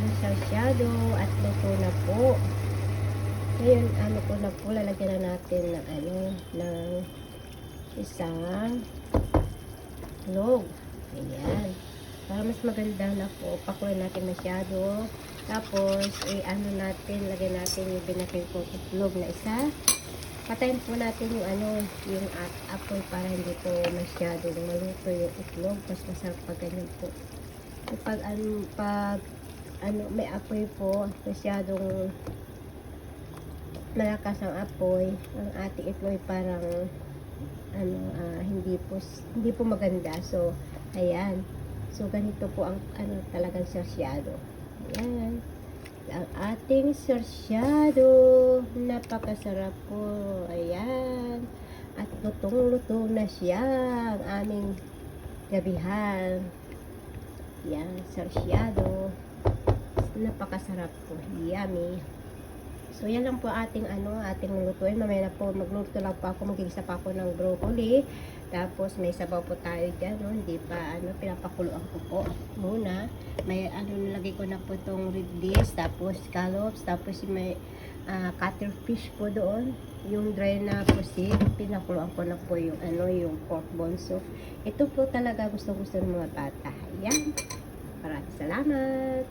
ating sarsyado at luto na po. Ngayon, ano ko na po, lalagyan na natin ng ng isang log. Ayan. Para mas maganda na po, pakuloy natin masyado. Tapos, lagyan natin yung binaking kong itlog na isa. Patayin po natin yung apoy para hindi po masyado maluto yung itlog. Mas masarap pag ganyan po. Pag may apoy po, masyadong malakas ang apoy, ang ating itlog parang hindi po maganda. So, ayan. So, ganito po ang talagang sarsyado. Ayan. Ang ating sarsyado. Napakasarap po. Ayan. At lutong-luto na siya ang aming gabihan. Ayan, sarsyado. Napakasarap po. Yummy. So, yan lang po ating lutuin. Mamaya na po, magluto lang po ako. Magigisa pa ako ng broccoli. Tapos, may sabaw po tayo dyan, no? Hindi pa, pinapakuluan ko po muna. May, nilagay ko na po itong red dish, tapos scallops, tapos may cuttlefish po doon. Yung dry na pusit, pinakuluan ko na po yung, yung pork bone. So, ito po talaga gusto ng mga bata. Yan. Maraming salamat.